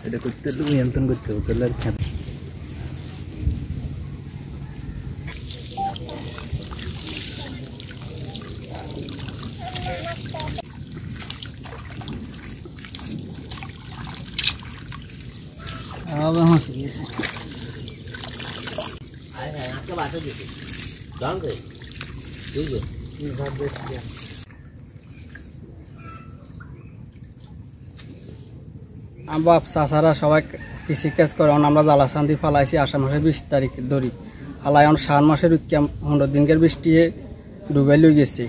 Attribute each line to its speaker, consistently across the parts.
Speaker 1: এটা করতে নিয়ন্ত্রণ করতে হবে তাহলে আর খেতে আবার হাসি গেছে आपके बात है जी जान गए ठीक है इस बात देख लिया বাপ চাচারা সবাই কৃষিকাজ করে আমরা জ্বালাসান্দি ফালাইছি আষাঢ় মাসের 20 তারিখ ধরি হালাই সার মাসের 15 দিনকার বৃষ্টি ডুবাই লই গেছে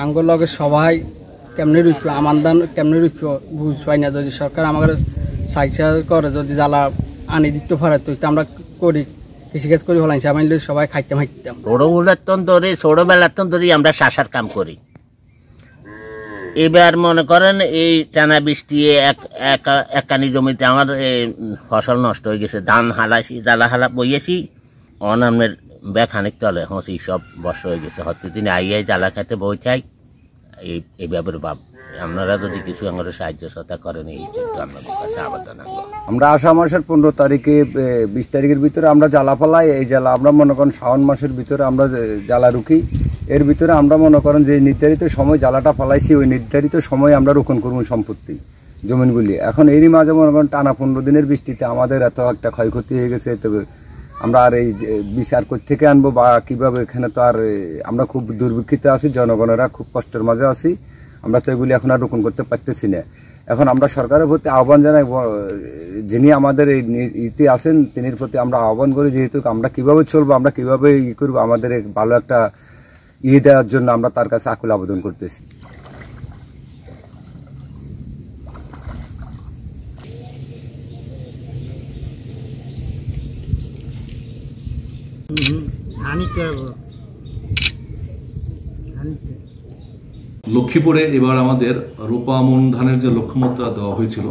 Speaker 1: আঙ্গুর লগে সবাই কেমনি রুখব আমার দান কেমনি রুখব বুঝ পাই না যদি সরকার আমাদের সাহায্য করে যদি জ্বালা আনি দিতে পারে তো আমরা করি কৃষিকাজ করি ফলাইছি আমি সবাই খাইতাম
Speaker 2: ছোটবেলার ধরে আমরা চাষার কাম করি এবার মনে করেন এই টানা বৃষ্টি একানি জমিতে আমার ফসল নষ্ট হয়ে গেছে ধান হালাইছি জ্বালা হালা বইয়েছি অনামের বেখানিক তলে হসি সব বর্ষ হয়ে গেছে হত্যা আইয়াই জ্বালা খাইতে বই চাই এই ব্যাপারে ভাব আপনারা যদি কিছু আমাদের সাহায্য সহায়তা করেন এই আপনাদের কাছে আবেদন
Speaker 3: আমরা আষাঢ় মাসের 15 তারিখে 20 তারিখের ভিতরে আমরা জ্বালা ফেলাই এই জ্বালা আমরা মনে করেন শ্রাবণ মাসের ভিতরে আমরা জ্বালা রুখি এর ভিতরে আমরা মনে করেন যে নির্ধারিত সময় জ্বালাটা ফলাইছি ওই নির্ধারিত সময় আমরা রোপণ করব সম্পত্তি জমিনগুলি এখন এরই মাঝে মনে করেন টানা 15 দিনের বৃষ্টিতে আমাদের এত একটা ক্ষয়ক্ষতি হয়ে গেছে তবে আমরা আর এই বিচার কোথা থেকে আনবো বা কীভাবে এখানে তো আর আমরা খুব দুর্ভিক্ষিত আছি জনগণেরা খুব কষ্টের মাঝে আছি আমরা তো এগুলি এখন আর রোপণ করতে পারতেছি না এখন আমরা সরকারের প্রতি আহ্বান জানাই যিনি আমাদের এই ইতি আছেন তিনির প্রতি আমরা আহ্বান করি যেহেতু আমরা কীভাবে চলবো আমরা কীভাবে করবো আমাদের ভালো একটা দেওয়ার জন্য আমরা তার কাছে আকুল আবেদন করতেছি
Speaker 4: লক্ষ্মীপুরে এবার আমাদের রোপা মন ধানের যে লক্ষ্যমাত্রা দেওয়া হয়েছিল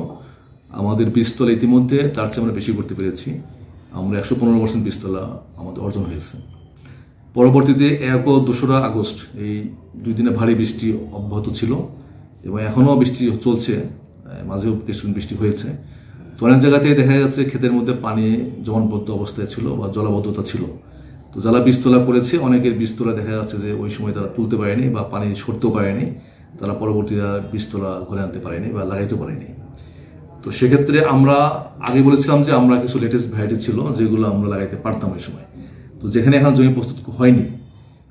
Speaker 4: আমাদের বীজতলা ইতিমধ্যে তার চেয়ে আমরা বেশি করতে পেরেছি আমরা 115% বীজতলা আমাদের অর্জন হয়েছে পরবর্তীতে 1 ও 2রা আগস্ট এই 2 দিনে ভারী বৃষ্টি অব্যাহত ছিল এবং এখনও বৃষ্টি চলছে মাঝেও কিছুদিন বৃষ্টি হয়েছে তো অনেক জায়গাতেই দেখা যাচ্ছে ক্ষেতের মধ্যে পানি জমাটবদ্ধ অবস্থায় ছিল বা জলাবদ্ধতা ছিল তো যারা বীজতলা করেছে অনেকের বীজতলা দেখা যাচ্ছে যে ওই সময় তারা তুলতে পারেনি বা পানি সরতেও পারেনি তারা পরবর্তীতে বীজতলা ঘরে আনতে পারেনি বা লাগাইতে পারেনি তো সেক্ষেত্রে আমরা আগে বলেছিলাম যে আমরা কিছু লেটেস্ট ভ্যারাইটি ছিল যেগুলো আমরা লাগাইতে পারতাম ওই সময় তো যেখানে এখন জমি প্রস্তুত হয়নি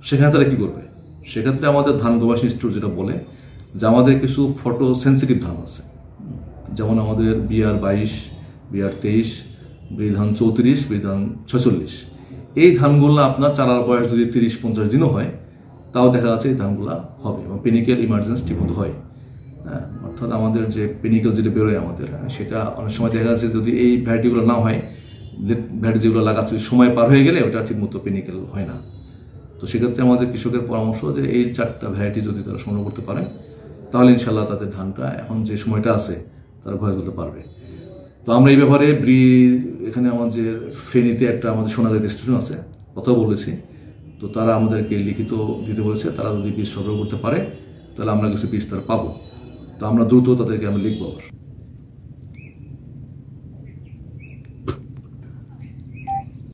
Speaker 4: সেখানে তারা কী করবে সেক্ষেত্রে আমাদের ধান গবেষণা ইনস্টিটিউট যেটা বলে যে আমাদের কিছু ফটো সেন্সিটিভ ধান আছে যেমন আমাদের BR22 BR23 বিধান 34 বিধান 46 এই ধানগুলো আপনার চারার বয়স যদি 30-50 দিনও হয় তাও দেখা যাচ্ছে এই ধানগুলো হবে এবং পেনিকেল ইমার্জেন্স ঠিকমতো হয় হ্যাঁ অর্থাৎ আমাদের যে পেনিকেল যেটা বেরোয় আমাদের সেটা অনেক সময় দেখা যাচ্ছে যদি এই ভ্যারাইটিগুলো না হয় ভ্যারাইটি যেগুলো লাগাচ্ছে সময় পার হয়ে গেলে ওটা ঠিকমতো পেনিকেল হয় না তো সেক্ষেত্রে আমাদের কৃষকের পরামর্শ যে এই 4টা ভ্যারাইটি যদি তারা সংগ্রহ করতে পারে তাহলে ইনশাল্লাহ তাদের ধানটা এখন যে সময়টা আছে তারা ঘরে তুলতে পারবে তো আমরা এই ব্যাপারে এখানে আমাদের ফেনীতে একটা আমাদের সোনাগাঁও স্টেশন আছে কথাও বলেছি তো তারা আমাদেরকে লিখিত দিতে বলেছে তারা যদি বীজ সংগ্রহ করতে পারে তাহলে আমরা কিছু বীজ তারা পাবো তো আমরা দ্রুত তাদেরকে আমরা লিখবো